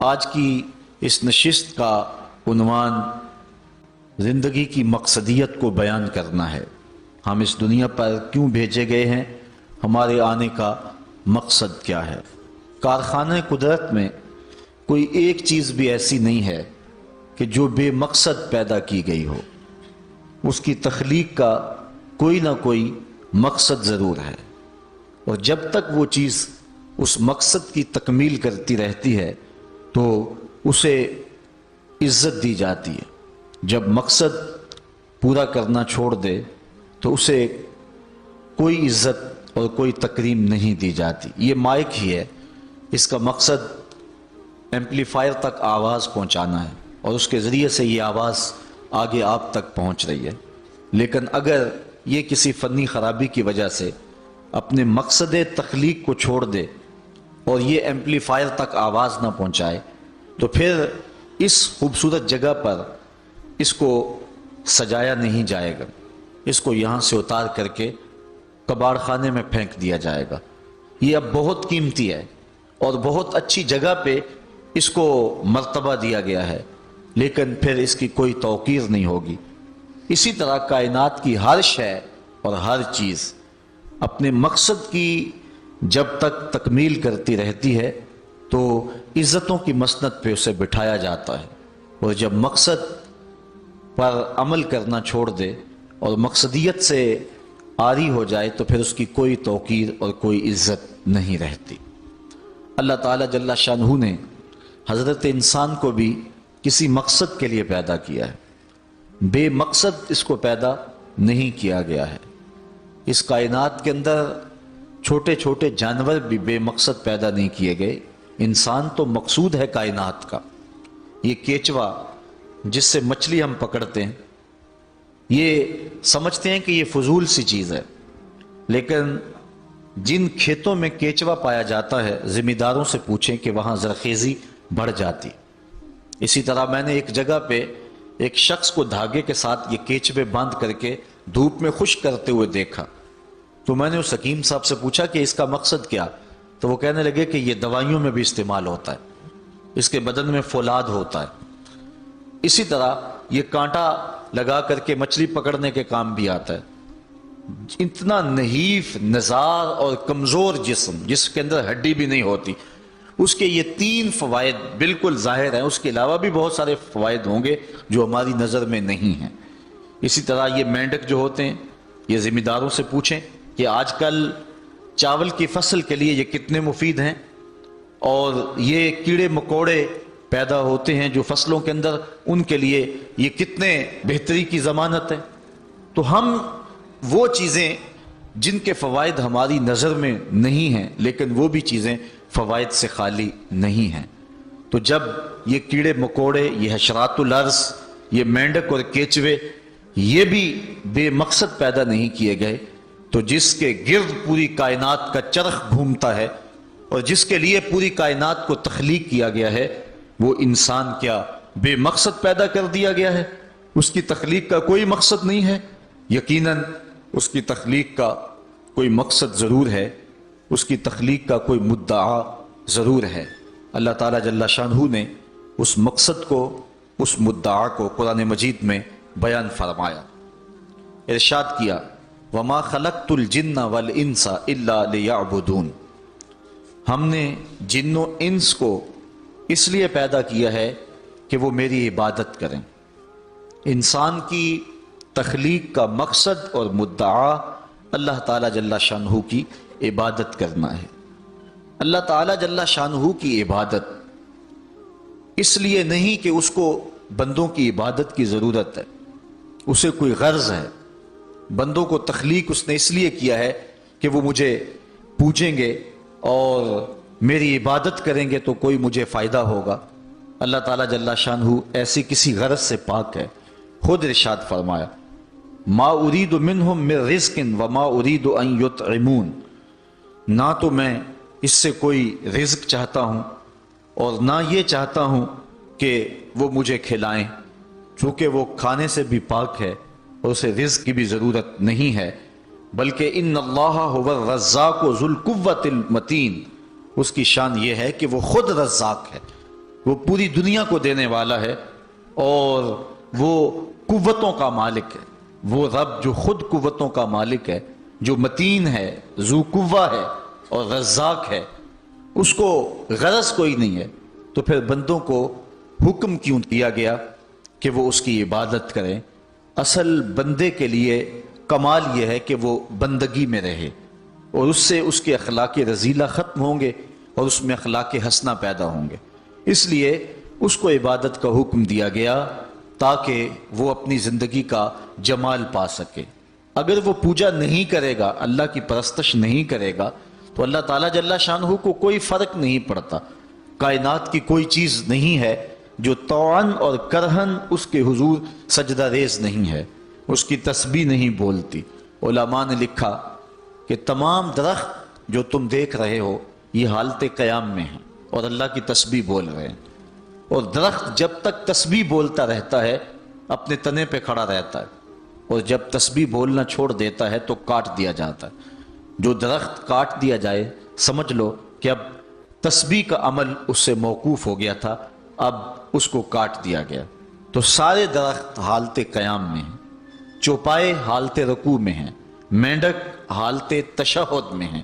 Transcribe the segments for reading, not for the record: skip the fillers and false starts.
آج کی اس نشست کا عنوان زندگی کی مقصدیت کو بیان کرنا ہے۔ ہم اس دنیا پر کیوں بھیجے گئے ہیں، ہمارے آنے کا مقصد کیا ہے۔ کارخانہ قدرت میں کوئی ایک چیز بھی ایسی نہیں ہے کہ جو بے مقصد پیدا کی گئی ہو۔ اس کی تخلیق کا کوئی نہ کوئی مقصد ضرور ہے، اور جب تک وہ چیز اس مقصد کی تکمیل کرتی رہتی ہے تو اسے عزت دی جاتی ہے۔ جب مقصد پورا کرنا چھوڑ دے تو اسے کوئی عزت اور کوئی تکریم نہیں دی جاتی۔ یہ مائک ہی ہے، اس کا مقصد ایمپلیفائر تک آواز پہنچانا ہے، اور اس کے ذریعے سے یہ آواز آگے آپ تک پہنچ رہی ہے۔ لیکن اگر یہ کسی فنی خرابی کی وجہ سے اپنے مقصد تخلیق کو چھوڑ دے اور یہ ایمپلیفائر تک آواز نہ پہنچائے تو پھر اس خوبصورت جگہ پر اس کو سجایا نہیں جائے گا، اس کو یہاں سے اتار کر کے کباڑ خانے میں پھینک دیا جائے گا۔ یہ اب بہت قیمتی ہے اور بہت اچھی جگہ پہ اس کو مرتبہ دیا گیا ہے، لیکن پھر اس کی کوئی توقیر نہیں ہوگی۔ اسی طرح کائنات کی ہر شے اور ہر چیز اپنے مقصد کی جب تک تکمیل کرتی رہتی ہے تو عزتوں کی مسند پہ اسے بٹھایا جاتا ہے، اور جب مقصد پر عمل کرنا چھوڑ دے اور مقصدیت سے عاری ہو جائے تو پھر اس کی کوئی توقیر اور کوئی عزت نہیں رہتی۔ اللہ تعالیٰ جل شانہ نے حضرت انسان کو بھی کسی مقصد کے لیے پیدا کیا ہے، بے مقصد اس کو پیدا نہیں کیا گیا ہے۔ اس کائنات کے اندر چھوٹے چھوٹے جانور بھی بے مقصد پیدا نہیں کیے گئے، انسان تو مقصود ہے کائنات کا۔ یہ کیچوا جس سے مچھلی ہم پکڑتے ہیں، یہ سمجھتے ہیں کہ یہ فضول سی چیز ہے، لیکن جن کھیتوں میں کیچوا پایا جاتا ہے ذمہ داروں سے پوچھیں کہ وہاں زرخیزی بڑھ جاتی۔ اسی طرح میں نے ایک جگہ پہ ایک شخص کو دھاگے کے ساتھ یہ کیچوے باندھ کر کے دھوپ میں خشک کرتے ہوئے دیکھا، تو میں نے اس حکیم صاحب سے پوچھا کہ اس کا مقصد کیا، تو وہ کہنے لگے کہ یہ دوائیوں میں بھی استعمال ہوتا ہے، اس کے بدن میں فولاد ہوتا ہے۔ اسی طرح یہ کانٹا لگا کر کے مچھلی پکڑنے کے کام بھی آتا ہے۔ اتنا نحیف نزار اور کمزور جسم جس کے اندر ہڈی بھی نہیں ہوتی، اس کے یہ 3 فوائد بالکل ظاہر ہیں، اس کے علاوہ بھی بہت سارے فوائد ہوں گے جو ہماری نظر میں نہیں ہیں۔ اسی طرح یہ مینڈک جو ہوتے ہیں، یہ ذمہ داروں سے پوچھیں کہ آج کل چاول کی فصل کے لیے یہ کتنے مفید ہیں، اور یہ کیڑے مکوڑے پیدا ہوتے ہیں جو فصلوں کے اندر، ان کے لیے یہ کتنے بہتری کی ضمانت ہے۔ تو ہم وہ چیزیں جن کے فوائد ہماری نظر میں نہیں ہیں، لیکن وہ بھی چیزیں فوائد سے خالی نہیں ہیں۔ تو جب یہ کیڑے مکوڑے، یہ حشرات الارض، یہ مینڈک اور کیچوے یہ بھی بے مقصد پیدا نہیں کیے گئے، تو جس کے گرد پوری کائنات کا چرخ گھومتا ہے اور جس کے لیے پوری کائنات کو تخلیق کیا گیا ہے، وہ انسان کیا بے مقصد پیدا کر دیا گیا ہے؟ اس کی تخلیق کا کوئی مقصد نہیں ہے؟ یقیناً اس کی تخلیق کا کوئی مقصد ضرور ہے، اس کی تخلیق کا کوئی مدعا ضرور ہے۔ اللہ تعالیٰ جل شانہ نے اس مقصد کو، اس مدعا کو قرآن مجید میں بیان فرمایا، ارشاد کیا وَمَا خَلَقْتُ الْجِنَّ وَالْإِنسَ إِلَّا لِيَعْبُدُونَ۔ ہم نے جن و انس کو اس لیے پیدا کیا ہے کہ وہ میری عبادت کریں۔ انسان کی تخلیق کا مقصد اور مدعا اللہ تعالیٰ جل شانہ کی عبادت کرنا ہے۔ اللہ تعالیٰ جل شانہ کی عبادت اس لیے نہیں کہ اس کو بندوں کی عبادت کی ضرورت ہے، اسے کوئی غرض ہے۔ بندوں کو تخلیق اس نے اس لیے کیا ہے کہ وہ مجھے پوجیں گے اور میری عبادت کریں گے تو کوئی مجھے فائدہ ہوگا۔ اللہ تعالیٰ جل شانہ ایسی کسی غرض سے پاک ہے۔ خود ارشاد فرمایا ما ارید منہم من رزق وما ارید ان یطعمون، نہ تو میں اس سے کوئی رزق چاہتا ہوں اور نہ یہ چاہتا ہوں کہ وہ مجھے کھلائیں، چونکہ وہ کھانے سے بھی پاک ہے اور اسے رزق کی بھی ضرورت نہیں ہے، بلکہ ان اللہ هو الرزاق ذو القوۃ المتین، اس کی شان یہ ہے کہ وہ خود رزاق ہے، وہ پوری دنیا کو دینے والا ہے اور وہ قوتوں کا مالک ہے۔ وہ رب جو خود قوتوں کا مالک ہے، جو متین ہے، ذو قوہ ہے اور رزاق ہے، اس کو غرض کوئی نہیں ہے، تو پھر بندوں کو حکم کیوں دیا گیا کہ وہ اس کی عبادت کریں؟ اصل بندے کے لیے کمال یہ ہے کہ وہ بندگی میں رہے، اور اس سے اس کے اخلاق رذیلہ ختم ہوں گے اور اس میں اخلاق حسنہ پیدا ہوں گے۔ اس لیے اس کو عبادت کا حکم دیا گیا تاکہ وہ اپنی زندگی کا جمال پا سکے۔ اگر وہ پوجا نہیں کرے گا، اللہ کی پرستش نہیں کرے گا، تو اللہ تعالیٰ جل شانہ کو کوئی فرق نہیں پڑتا۔ کائنات کی کوئی چیز نہیں ہے جو طوعاً اور کرہن اس کے حضور سجدہ ریز نہیں ہے، اس کی تسبیح نہیں بولتی۔ علماء نے لکھا کہ تمام درخت جو تم دیکھ رہے ہو یہ حالت قیام میں ہیں اور اللہ کی تسبیح بول رہے ہیں، اور درخت جب تک تسبیح بولتا رہتا ہے اپنے تنے پہ کھڑا رہتا ہے، اور جب تسبیح بولنا چھوڑ دیتا ہے تو کاٹ دیا جاتا ہے۔ جو درخت کاٹ دیا جائے سمجھ لو کہ اب تسبیح کا عمل اس سے موقوف ہو گیا تھا، اب اس کو کاٹ دیا گیا۔ تو سارے درخت حالت قیام میں ہیں، چوپائے حالت رکوع میں ہیں، مینڈک حالت تشہد میں ہیں،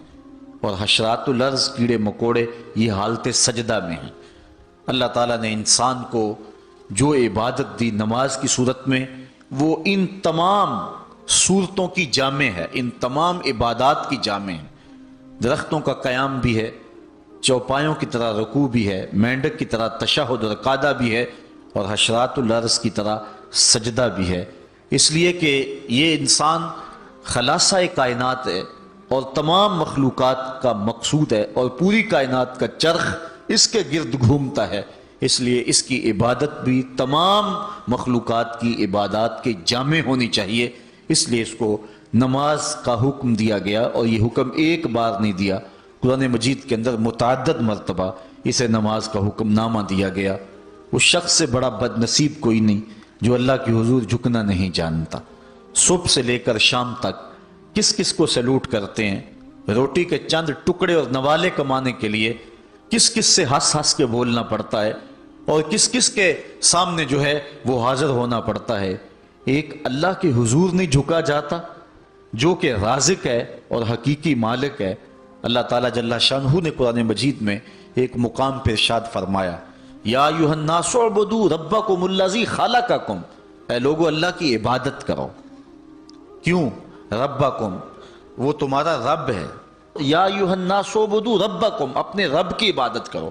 اور حشرات الارض کیڑے مکوڑے یہ حالت سجدہ میں ہیں۔ اللہ تعالیٰ نے انسان کو جو عبادت دی نماز کی صورت میں، وہ ان تمام صورتوں کی جامع ہے، ان تمام عبادات کی جامع ہے۔ درختوں کا قیام بھی ہے، چوپایوں کی طرح رکوع بھی ہے، مینڈک کی طرح تشہد اور قعدہ بھی ہے، اور حشرات الارض کی طرح سجدہ بھی ہے۔ اس لیے کہ یہ انسان خلاصہ کائنات ہے اور تمام مخلوقات کا مقصود ہے، اور پوری کائنات کا چرخ اس کے گرد گھومتا ہے، اس لیے اس کی عبادت بھی تمام مخلوقات کی عبادات کے جامع ہونی چاہیے۔ اس لیے اس کو نماز کا حکم دیا گیا، اور یہ حکم ایک بار نہیں دیا، قرآن مجید کے اندر متعدد مرتبہ اسے نماز کا حکم نامہ دیا گیا۔ اس شخص سے بڑا بد نصیب کوئی نہیں جو اللہ کی حضور جھکنا نہیں جانتا۔ صبح سے لے کر شام تک کس کس کو سیلوٹ کرتے ہیں، روٹی کے چند ٹکڑے اور نوالے کمانے کے لیے کس کس سے ہنس ہنس کے بولنا پڑتا ہے، اور کس کس کے سامنے جو ہے وہ حاضر ہونا پڑتا ہے۔ ایک اللہ کے حضور نہیں جھکا جاتا جو کہ رازق ہے اور حقیقی مالک ہے۔ اللہ تعالیٰ جل شانہ نے قرآن مجید میں ایک مقام پر ارشاد فرمایا، یا ایھا الناس اعبدوا ربکم الذی خلقکم، اے لوگو اللہ کی عبادت کرو۔ کیوں؟ ربکم، وہ تمہارا رب ہے۔ یا ایھا الناس اعبدوا ربکم، اپنے رب کی عبادت کرو،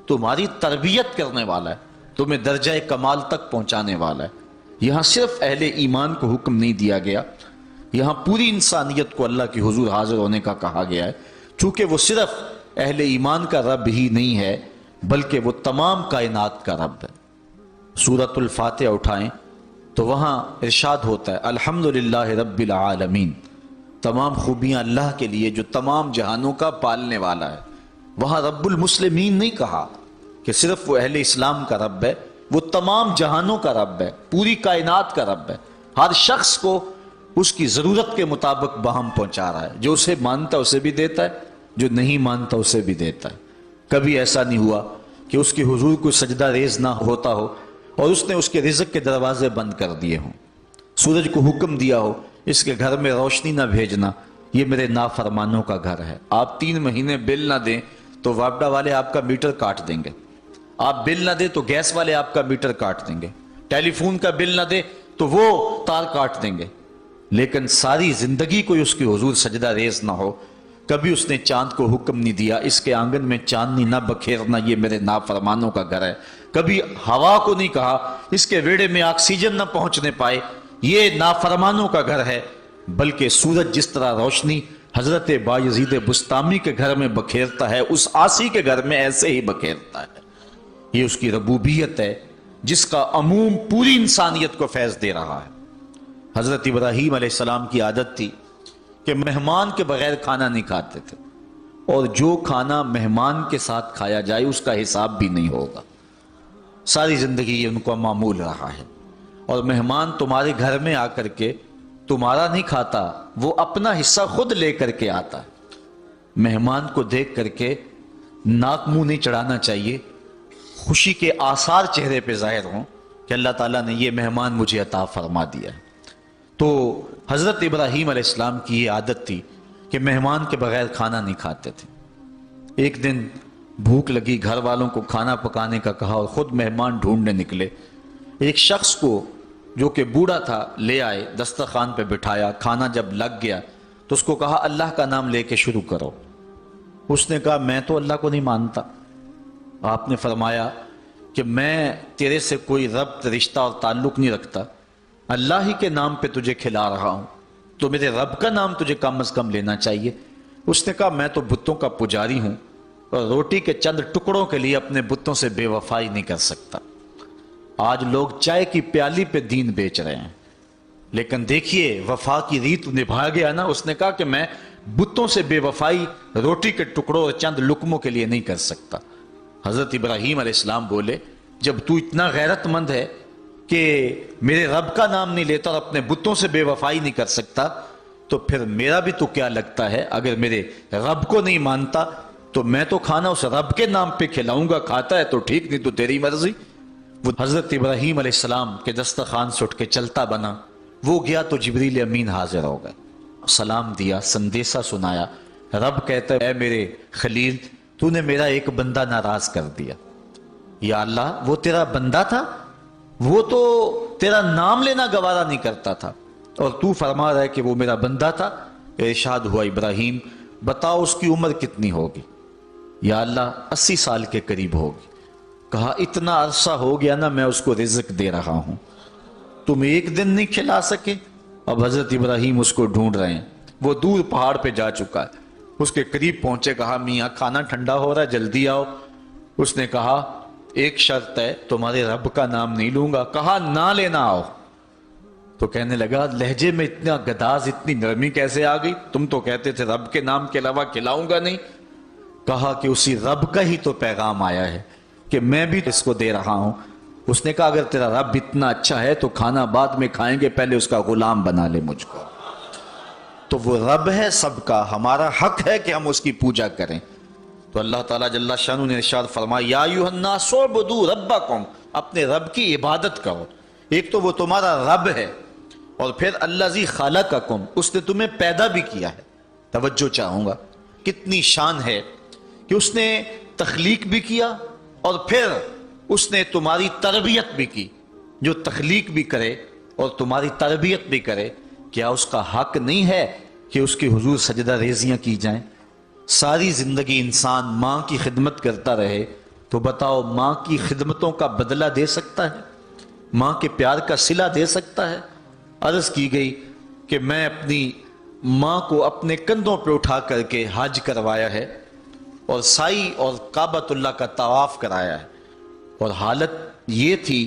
تمہاری تربیت کرنے والا ہے، تمہیں درجہ کمال تک پہنچانے والا ہے۔ یہاں صرف اہل ایمان کو حکم نہیں دیا گیا، یہاں پوری انسانیت کو اللہ کی حضور حاضر ہونے کا کہا گیا ہے، چونکہ وہ صرف اہل ایمان کا رب ہی نہیں ہے بلکہ وہ تمام کائنات کا رب ہے۔ سورۃ الفاتحہ اٹھائیں تو وہاں ارشاد ہوتا ہے الحمدللہ رب العالمین، تمام خوبیاں اللہ کے لیے جو تمام جہانوں کا پالنے والا ہے۔ وہاں رب المسلمین نہیں کہا کہ صرف وہ اہل اسلام کا رب ہے، وہ تمام جہانوں کا رب ہے، پوری کائنات کا رب ہے، ہر شخص کو اس کی ضرورت کے مطابق بہم پہنچا رہا ہے، جو اسے مانتا اسے بھی دیتا ہے، جو نہیں مانتا اسے بھی دیتا ہے۔ کبھی ایسا نہیں ہوا کہ اس کی حضور کوئی سجدہ ریز نہ ہوتا ہو اور اس نے اس کے رزق کے دروازے بند کر دیے ہوں، سورج کو حکم دیا ہو اس کے گھر میں روشنی نہ بھیجنا، یہ میرے نافرمانوں کا گھر ہے۔ آپ 3 مہینے بل نہ دیں تو واپڈا والے آپ کا میٹر کاٹ دیں گے، آپ بل نہ دیں تو گیس والے آپ کا میٹر کاٹ دیں گے، ٹیلی فون کا بل نہ دیں تو وہ تار کاٹ دیں گے۔ لیکن ساری زندگی کوئی اس کی حضور سجدہ ریز نہ ہو، کبھی اس نے چاند کو حکم نہیں دیا اس کے آنگن میں چاندنی نہ بکھیرنا، یہ میرے نافرمانوں کا گھر ہے۔ کبھی ہوا کو نہیں کہا اس کے ویڑے میں آکسیجن نہ پہنچنے پائے، یہ نافرمانوں کا گھر ہے، بلکہ سورج جس طرح روشنی حضرت بایزید بسطامی کے گھر میں بکھیرتا ہے اس عاصی کے گھر میں ایسے ہی بکھیرتا ہے۔ یہ اس کی ربوبیت ہے جس کا عموم پوری انسانیت کو فیض دے رہا ہے۔ حضرت ابراہیم علیہ السلام کی عادت تھی کہ مہمان کے بغیر کھانا نہیں کھاتے تھے، اور جو کھانا مہمان کے ساتھ کھایا جائے اس کا حساب بھی نہیں ہوگا۔ ساری زندگی یہ ان کو معمول رہا ہے، اور مہمان تمہارے گھر میں آ کر کے تمہارا نہیں کھاتا، وہ اپنا حصہ خود لے کر کے آتا ہے۔ مہمان کو دیکھ کر کے ناک منہ نہیں چڑھانا چاہیے، خوشی کے آثار چہرے پہ ظاہر ہوں کہ اللہ تعالیٰ نے یہ مہمان مجھے عطا فرما دیا ہے۔ تو حضرت ابراہیم علیہ السلام کی یہ عادت تھی کہ مہمان کے بغیر کھانا نہیں کھاتے تھے۔ ایک دن بھوک لگی، گھر والوں کو کھانا پکانے کا کہا اور خود مہمان ڈھونڈنے نکلے۔ ایک شخص کو جو کہ بوڑھا تھا لے آئے، دسترخوان پہ بٹھایا، کھانا جب لگ گیا تو اس کو کہا اللہ کا نام لے کے شروع کرو۔ اس نے کہا میں تو اللہ کو نہیں مانتا۔ آپ نے فرمایا کہ میں تیرے سے کوئی ربط، رشتہ اور تعلق نہیں رکھتا، اللہ ہی کے نام پہ تجھے کھلا رہا ہوں، تو میرے رب کا نام تجھے کم از کم لینا چاہیے۔ اس نے کہا میں تو بتوں کا پجاری ہوں اور روٹی کے چند ٹکڑوں کے لیے اپنے بتوں سے بے وفائی نہیں کر سکتا۔ آج لوگ چائے کی پیالی پہ دین بیچ رہے ہیں، لیکن دیکھیے وفا کی ریت نبھا گیا نا۔ اس نے کہا کہ میں بتوں سے بے وفائی روٹی کے ٹکڑوں اور چند لقموں کے لیے نہیں کر سکتا۔ حضرت ابراہیم علیہ السلام بولے جب تو اتنا غیرت مند ہے کہ میرے رب کا نام نہیں لیتا اور اپنے بتوں سے بے وفائی نہیں کر سکتا، تو پھر میرا بھی تو کیا لگتا ہے، اگر میرے رب کو نہیں مانتا تو میں تو کھانا اس رب کے نام پہ کھلاؤں گا، کھاتا ہے تو ٹھیک، نہیں تو تیری مرضی۔ وہ حضرت ابراہیم علیہ السلام کے دسترخوان سے اٹھ کے چلتا بنا، وہ گیا تو جبریل امین حاضر ہو گئے، سلام دیا، سندیسہ سنایا۔ رب کہتا ہے اے میرے خلیل، تو نے میرا ایک بندہ ناراض کر دیا۔ یا اللہ، وہ تیرا بندہ تھا، وہ تو تیرا نام لینا گوارا نہیں کرتا تھا، اور تو فرما رہا ہے کہ وہ میرا بندہ تھا۔ ارشاد ہوا ابراہیم بتاؤ اس کی عمر کتنی ہوگی؟ یا اللہ 80 سال کے قریب ہوگی۔ کہا اتنا عرصہ ہو گیا نا میں اس کو رزق دے رہا ہوں، تم ایک دن نہیں کھلا سکے؟ اب حضرت ابراہیم اس کو ڈھونڈ رہے ہیں، وہ دور پہاڑ پہ جا چکا ہے، اس کے قریب پہنچے، کہا میاں کھانا ٹھنڈا ہو رہا ہے جلدی آؤ۔ اس نے کہا ایک شرط ہے، تمہارے رب کا نام نہیں لوں گا۔ کہا نہ لینا آؤ۔ تو کہنے لگا لہجے میں اتنا گداز، اتنی نرمی کیسے آ گئی؟ تم تو کہتے تھے رب کے نام کے علاوہ کھلاؤں گا نہیں۔ کہا کہ اسی رب کا ہی تو پیغام آیا ہے کہ میں بھی اس کو دے رہا ہوں۔ اس نے کہا اگر تیرا رب اتنا اچھا ہے تو کھانا بعد میں کھائیں گے، پہلے اس کا غلام بنا لے مجھ کو۔ تو وہ رب ہے سب کا، ہمارا حق ہے کہ ہم اس کی پوجا کریں۔ تو اللہ تعالیٰ جل شانہ نے ارشاد فرمایا یا ایھا الناس اعبدوا ربکم، اپنے رب کی عبادت کرو۔ ایک تو وہ تمہارا رب ہے، اور پھر الذی خلقکم، اس نے تمہیں پیدا بھی کیا ہے۔ توجہ چاہوں گا، کتنی شان ہے کہ اس نے تخلیق بھی کیا اور پھر اس نے تمہاری تربیت بھی کی۔ جو تخلیق بھی کرے اور تمہاری تربیت بھی کرے، کیا اس کا حق نہیں ہے کہ اس کے حضور سجدہ ریزیاں کی جائیں؟ ساری زندگی انسان ماں کی خدمت کرتا رہے تو بتاؤ ماں کی خدمتوں کا بدلہ دے سکتا ہے؟ ماں کے پیار کا صلہ دے سکتا ہے؟ عرض کی گئی کہ میں اپنی ماں کو اپنے کندھوں پہ اٹھا کر کے حج کروایا ہے اور سائی اور کعبۃ اللہ کا طواف کرایا ہے، اور حالت یہ تھی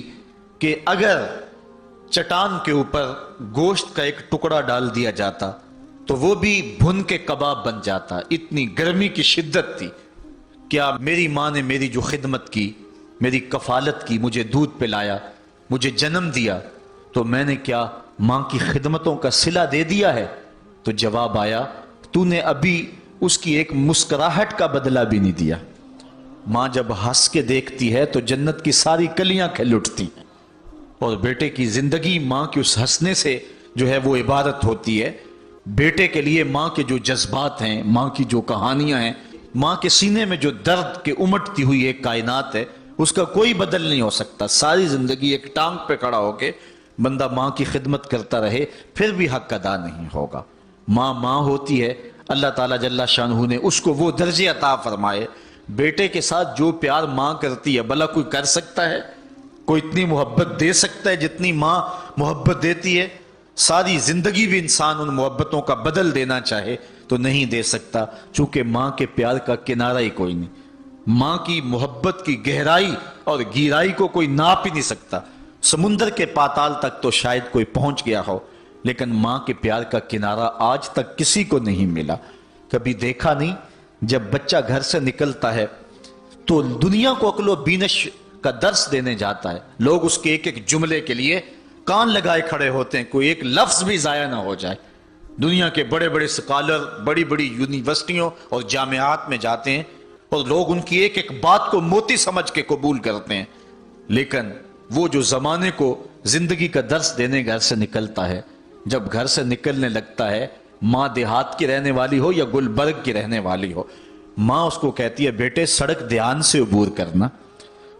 کہ اگر چٹان کے اوپر گوشت کا ایک ٹکڑا ڈال دیا جاتا تو وہ بھی بھن کے کباب بن جاتا، اتنی گرمی کی شدت تھی۔ کیا میری ماں نے میری جو خدمت کی، میری کفالت کی، مجھے دودھ پلایا، مجھے جنم دیا، تو میں نے کیا ماں کی خدمتوں کا صلہ دے دیا ہے؟ تو جواب آیا تو نے ابھی اس کی ایک مسکراہٹ کا بدلہ بھی نہیں دیا۔ ماں جب ہنس کے دیکھتی ہے تو جنت کی ساری کلیاں کھل اٹھتی ہیں، اور بیٹے کی زندگی ماں کے اس ہنسنے سے جو ہے وہ عبادت ہوتی ہے۔ بیٹے کے لیے ماں کے جو جذبات ہیں، ماں کی جو کہانیاں ہیں، ماں کے سینے میں جو درد کے امٹتی ہوئی ایک کائنات ہے، اس کا کوئی بدل نہیں ہو سکتا۔ ساری زندگی ایک ٹانگ پہ کھڑا ہو کے بندہ ماں کی خدمت کرتا رہے پھر بھی حق ادا نہیں ہوگا۔ ماں ماں ہوتی ہے، اللہ تعالیٰ جل شانہ نے اس کو وہ درجے عطا فرمائے۔ بیٹے کے ساتھ جو پیار ماں کرتی ہے بھلا کوئی کر سکتا ہے؟ کوئی اتنی محبت دے سکتا ہے جتنی ماں محبت دیتی ہے؟ ساری زندگی بھی انسان ان محبتوں کا بدل دینا چاہے تو نہیں دے سکتا، چونکہ ماں کے پیار کا کنارہ ہی کوئی نہیں۔ ماں کی محبت کی گہرائی اور گہرائی کو کوئی ناپ ہی نہیں سکتا۔ سمندر کے پاتال تک تو شاید کوئی پہنچ گیا ہو، لیکن ماں کے پیار کا کنارہ آج تک کسی کو نہیں ملا۔ کبھی دیکھا نہیں جب بچہ گھر سے نکلتا ہے تو دنیا کو عقل و بینش کا درس دینے جاتا ہے، لوگ اس کے ایک ایک جملے کے لیے کان لگائے کھڑے ہوتے ہیں، کوئی ایک لفظ بھی ضائع نہ ہو جائے۔ دنیا کے بڑے بڑے سکالر بڑی بڑی یونیورسٹیوں اور جامعات میں جاتے ہیں اور لوگ ان کی ایک ایک بات کو موتی سمجھ کے قبول کرتے ہیں، لیکن وہ جو زمانے کو زندگی کا درس دینے گھر سے نکلتا ہے، جب گھر سے نکلنے لگتا ہے، ماں دیہات کی رہنے والی ہو یا گلبرگ کی رہنے والی ہو، ماں اس کو کہتی ہے بیٹے سڑک دھیان سے عبور کرنا۔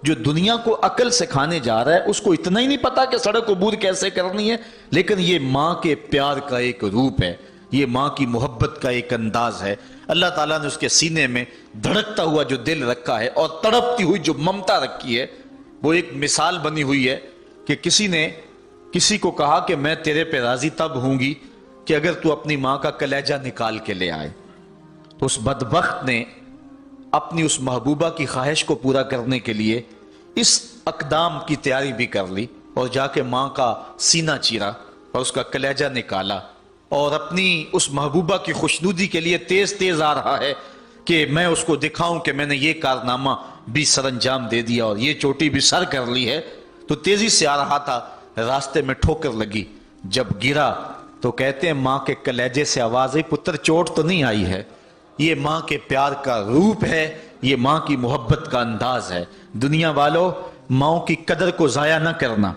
جو دنیا کو عقل سکھانے جا رہا ہے اس کو اتنا ہی نہیں پتا کہ سڑک عبور کیسے کرنی ہے، لیکن یہ ماں کے پیار کا ایک روپ ہے، یہ ماں کی محبت کا ایک انداز ہے۔ اللہ تعالیٰ نے اس کے سینے میں دھڑکتا ہوا جو دل رکھا ہے اور تڑپتی ہوئی جو ممتا رکھی ہے، وہ ایک مثال بنی ہوئی ہے کہ کسی نے کسی کو کہا کہ میں تیرے پہ راضی تب ہوں گی کہ اگر تو اپنی ماں کا کلیجہ نکال کے لے آئے۔ تو اس بدبخت نے اپنی اس محبوبہ کی خواہش کو پورا کرنے کے لیے اس اقدام کی تیاری بھی کر لی اور جا کے ماں کا سینہ چیرا اور اس کا کلیجہ نکالا، اور اپنی اس محبوبہ کی خوشنودی کے لیے تیز تیز آ رہا ہے کہ میں اس کو دکھاؤں کہ میں نے یہ کارنامہ بھی سر انجام دے دیا اور یہ چوٹی بھی سر کر لی ہے۔ تو تیزی سے آ رہا تھا، راستے میں ٹھوکر لگی، جب گرا تو کہتے ہیں ماں کے کلیجے سے آواز آئی پتر چوٹ تو نہیں آئی ہے۔ یہ ماں کے پیار کا روپ ہے، یہ ماں کی محبت کا انداز ہے۔ دنیا والوں، ماں کی قدر کو ضائع نہ کرنا،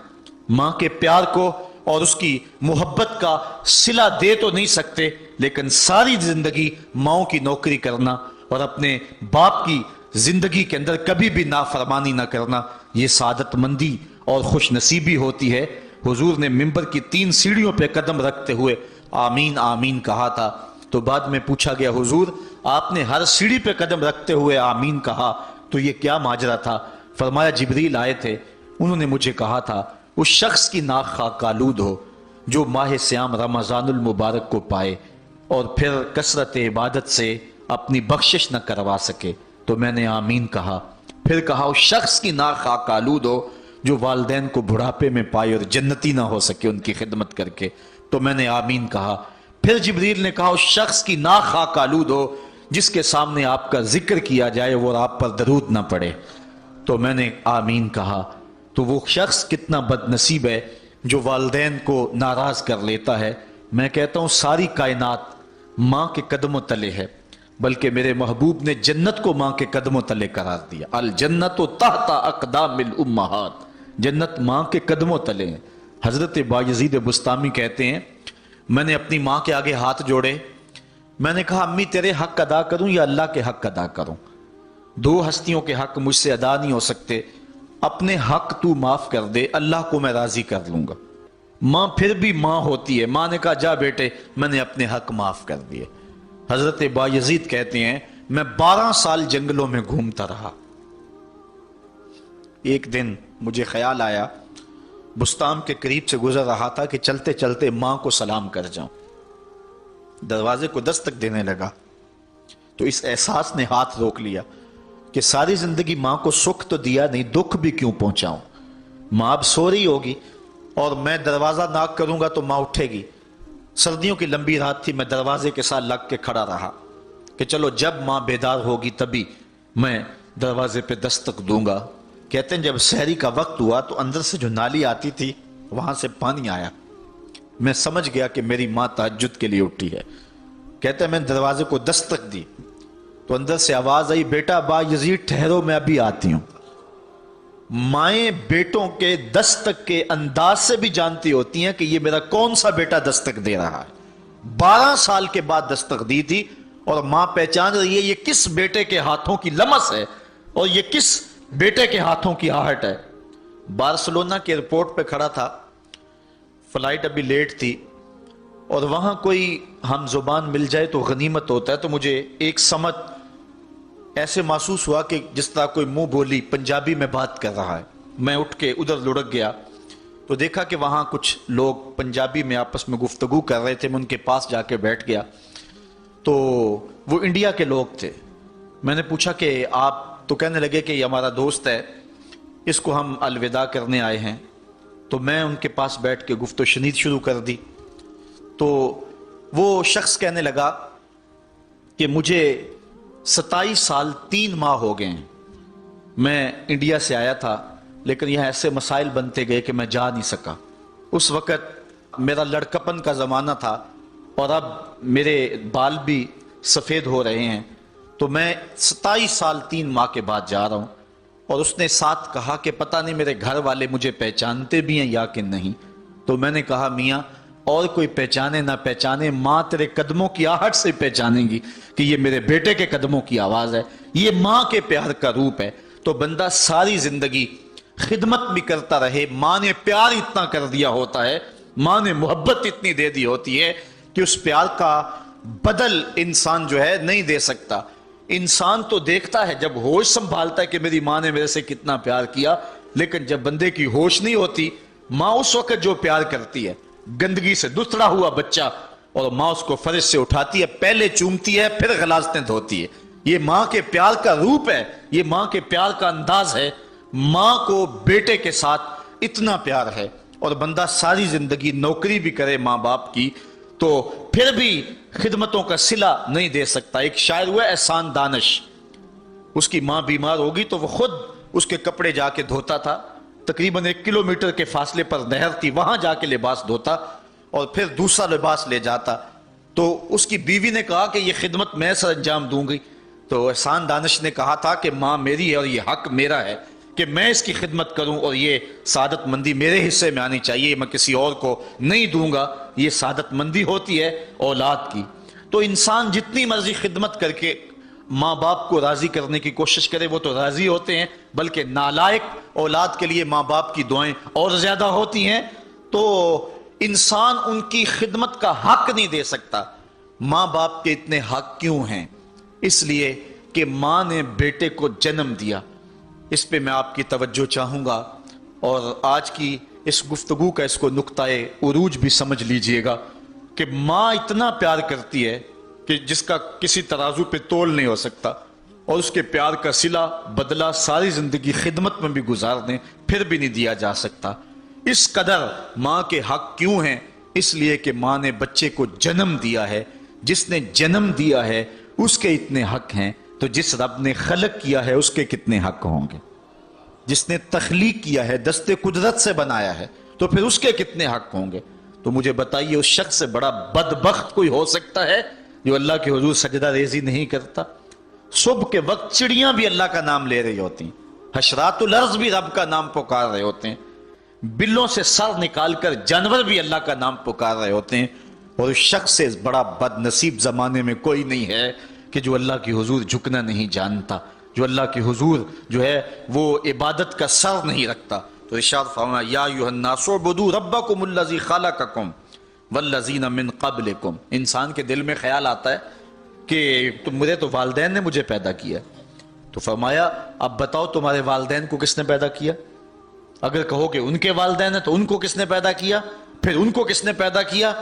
ماں کے پیار کو اور اس کی محبت کا صلہ دے تو نہیں سکتے، لیکن ساری زندگی ماں کی نوکری کرنا اور اپنے باپ کی زندگی کے اندر کبھی بھی نافرمانی نہ کرنا، یہ سعادت مندی اور خوش نصیبی ہوتی ہے۔ حضور نے منبر کی 3 سیڑھیوں پہ قدم رکھتے ہوئے آمین آمین کہا تھا، تو بعد میں پوچھا گیا حضور آپ نے ہر سیڑھی پہ قدم رکھتے ہوئے آمین کہا تو یہ کیا ماجرا تھا؟ فرمایا جبریل آئے تھے، انہوں نے مجھے کہا تھا اس شخص کی ناک خاک آلود ہو جو ماہ سیام رمضان المبارک کو پائے اور پھر کثرت عبادت سے اپنی بخشش نہ کروا سکے، تو میں نے آمین کہا۔ پھر کہا اس شخص کی ناک خاک آلود ہو جو والدین کو بڑھاپے میں پائے اور جنتی نہ ہو سکے ان کی خدمت کر کے، تو میں نے آمین کہا۔ پھر جبریل نے کہا اس شخص کی ناک خاک آلود ہو جس کے سامنے آپ کا ذکر کیا جائے وہ آپ پر درود نہ پڑے، تو میں نے آمین کہا۔ تو وہ شخص کتنا بد نصیب ہے جو والدین کو ناراض کر لیتا ہے۔ میں کہتا ہوں ساری کائنات ماں کے قدموں تلے ہے، بلکہ میرے محبوب نے جنت کو ماں کے قدموں تلے قرار دیا۔ الجنت تحت اقدام الامہات، جنت ماں کے قدموں تلے ہیں۔ حضرت بایزید بستامی کہتے ہیں میں نے اپنی ماں کے آگے ہاتھ جوڑے، میں نے کہا امی تیرے حق ادا کروں یا اللہ کے حق ادا کروں؟ 2 ہستیوں کے حق مجھ سے ادا نہیں ہو سکتے، اپنے حق تو معاف کر دے، اللہ کو میں راضی کر لوں گا۔ ماں پھر بھی ماں ہوتی ہے، ماں نے کہا جا بیٹے میں نے اپنے حق معاف کر دیے۔ حضرت بایزید کہتے ہیں میں 12 سال جنگلوں میں گھومتا رہا، ایک دن مجھے خیال آیا بستام کے قریب سے گزر رہا تھا کہ چلتے چلتے ماں کو سلام کر جاؤں، دروازے کو دستک دینے لگا تو اس احساس نے ہاتھ روک لیا کہ ساری زندگی ماں کو سکھ تو دیا نہیں، دکھ بھی کیوں پہنچاؤں؟ ماں اب سو رہی ہوگی اور میں دروازہ ناک کروں گا تو ماں اٹھے گی۔ سردیوں کی لمبی رات تھی، میں دروازے کے ساتھ لگ کے کھڑا رہا کہ چلو جب ماں بیدار ہوگی تبھی میں دروازے پہ دستک دوں گا۔ کہتے ہیں جب سحری کا وقت ہوا تو اندر سے جو نالی آتی تھی وہاں سے پانی آیا، میں سمجھ گیا کہ میری ماں تہجد کے لیے اٹھی ہے۔ کہتے ہیں میں دروازے کو دستک دی تو اندر سے آواز آئی بیٹا بایزید ٹھہرو میں ابھی آتی ہوں۔ مائیں بیٹوں کے دستک کے انداز سے بھی جانتی ہوتی ہیں کہ یہ میرا کون سا بیٹا دستک دے رہا ہے۔ 12 سال کے بعد دستک دی تھی اور ماں پہچان رہی ہے یہ کس بیٹے کے ہاتھوں کی لمس ہے اور یہ کس بیٹے کے ہاتھوں کی آہٹ ہے۔ بارسلونا کے ایئرپورٹ پہ کھڑا تھا، فلائٹ ابھی لیٹ تھی اور وہاں کوئی ہم زبان مل جائے تو غنیمت ہوتا ہے، تو مجھے ایک سمت ایسے محسوس ہوا کہ جس طرح کوئی منہ بولی پنجابی میں بات کر رہا ہے۔ میں اٹھ کے ادھر لڑک گیا تو دیکھا کہ وہاں کچھ لوگ پنجابی میں آپس میں گفتگو کر رہے تھے، میں ان کے پاس جا کے بیٹھ گیا تو وہ انڈیا کے لوگ تھے۔ میں نے پوچھا کہ آپ، تو کہنے لگے کہ یہ ہمارا دوست ہے، اس کو ہم الوداع کرنے آئے ہیں۔ تو میں ان کے پاس بیٹھ کے گفت و شنید شروع کر دی تو وہ شخص کہنے لگا کہ مجھے 27 سال 3 ماہ ہو گئے ہیں، میں انڈیا سے آیا تھا لیکن یہاں ایسے مسائل بنتے گئے کہ میں جا نہیں سکا۔ اس وقت میرا لڑکپن کا زمانہ تھا اور اب میرے بال بھی سفید ہو رہے ہیں، تو میں 27 سال 3 ماہ کے بعد جا رہا ہوں، اور اس نے ساتھ کہا کہ پتہ نہیں میرے گھر والے مجھے پہچانتے بھی ہیں یا کہ نہیں۔ تو میں نے کہا میاں اور کوئی پہچانے نہ پہچانے، ماں تیرے قدموں کی آہٹ سے پہچانیں گی کہ یہ میرے بیٹے کے قدموں کی آواز ہے، یہ ماں کے پیار کا روپ ہے۔ تو بندہ ساری زندگی خدمت بھی کرتا رہے، ماں نے پیار اتنا کر دیا ہوتا ہے، ماں نے محبت اتنی دے دی ہوتی ہے کہ اس پیار کا بدل انسان جو ہے نہیں دے سکتا۔ انسان تو دیکھتا ہے جب ہوش سنبھالتا ہے کہ میری ماں نے میرے سے کتنا پیار کیا، لیکن جب بندے کی ہوش نہیں ہوتی، ماں اس وقت جو پیار کرتی ہے، گندگی سے دھتڑا ہوا بچہ، اور ماں اس کو فرش سے اٹھاتی ہے، پہلے چومتی ہے پھر غلاظتیں دھوتی ہے۔ یہ ماں کے پیار کا روپ ہے، یہ ماں کے پیار کا انداز ہے۔ ماں کو بیٹے کے ساتھ اتنا پیار ہے، اور بندہ ساری زندگی نوکری بھی کرے ماں باپ کی تو پھر بھی خدمتوں کا صلہ نہیں دے سکتا۔ ایک شاعر ہوا احسان دانش، اس کی ماں بیمار ہوگی تو وہ خود اس کے کپڑے جا کے دھوتا تھا، تقریباً 1 کلومیٹر کے فاصلے پر نہر تھی، وہاں جا کے لباس دھوتا اور پھر دوسرا لباس لے جاتا۔ تو اس کی بیوی نے کہا کہ یہ خدمت میں سر انجام دوں گی، تو احسان دانش نے کہا تھا کہ ماں میری ہے اور یہ حق میرا ہے کہ میں اس کی خدمت کروں، اور یہ سعادت مندی میرے حصے میں آنی چاہیے، میں کسی اور کو نہیں دوں گا۔ یہ سعادت مندی ہوتی ہے اولاد کی۔ تو انسان جتنی مرضی خدمت کر کے ماں باپ کو راضی کرنے کی کوشش کرے، وہ تو راضی ہوتے ہیں، بلکہ نالائق اولاد کے لیے ماں باپ کی دعائیں اور زیادہ ہوتی ہیں۔ تو انسان ان کی خدمت کا حق نہیں دے سکتا۔ ماں باپ کے اتنے حق کیوں ہیں؟ اس لیے کہ ماں نے بیٹے کو جنم دیا۔ اس پہ میں آپ کی توجہ چاہوں گا، اور آج کی اس گفتگو کا اس کو نقطۂ عروج بھی سمجھ لیجئے گا کہ ماں اتنا پیار کرتی ہے کہ جس کا کسی ترازو پہ تول نہیں ہو سکتا، اور اس کے پیار کا صلہ بدلہ ساری زندگی خدمت میں بھی گزار دیں پھر بھی نہیں دیا جا سکتا۔ اس قدر ماں کے حق کیوں ہیں؟ اس لیے کہ ماں نے بچے کو جنم دیا ہے۔ جس نے جنم دیا ہے اس کے اتنے حق ہیں، تو جس رب نے خلق کیا ہے اس کے کتنے حق ہوں گے؟ جس نے تخلیق کیا ہے، دست قدرت سے بنایا ہے، تو پھر اس کے کتنے حق ہوں گے؟ تو مجھے بتائیے اس شخص سے بڑا بدبخت کوئی ہو سکتا ہے جو اللہ کے حضور سجدہ ریزی نہیں کرتا؟ صبح کے وقت چڑیاں بھی اللہ کا نام لے رہی ہوتی ہیں، حشرات الارض بھی رب کا نام پکار رہے ہوتے ہیں، بلوں سے سر نکال کر جانور بھی اللہ کا نام پکار رہے ہوتے ہیں، اور اس شخص سے بڑا بد نصیب زمانے میں کوئی نہیں ہے کہ جو اللہ کی حضور جھکنا نہیں جانتا، جو اللہ کی حضور جو ہے وہ عبادت کا سر نہیں رکھتا۔ تو ارشاد فرمایا یا ایھا الناس اعبدوا ربکم الذی خلقکم والذین من قبلکم۔ انسان کے دل میں خیال آتا ہے کہ مجھے تو والدین نے مجھے پیدا کیا، تو فرمایا اب بتاؤ تمہارے والدین کو کس نے پیدا کیا؟ اگر کہو کہ ان کے والدین ہیں تو ان کو کس نے پیدا کیا، پھر ان کو کس نے پیدا کیا؟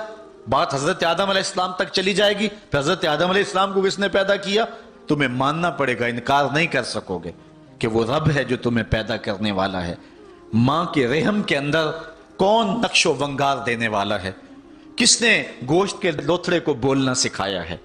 بات حضرت آدم علیہ السلام تک چلی جائے گی، پھر حضرت آدم علیہ السلام کو کس نے پیدا کیا؟ تمہیں ماننا پڑے گا، انکار نہیں کر سکو گے کہ وہ رب ہے جو تمہیں پیدا کرنے والا ہے۔ ماں کے رحم کے اندر کون نقش و ونگار دینے والا ہے؟ کس نے گوشت کے لوتھڑے کو بولنا سکھایا ہے؟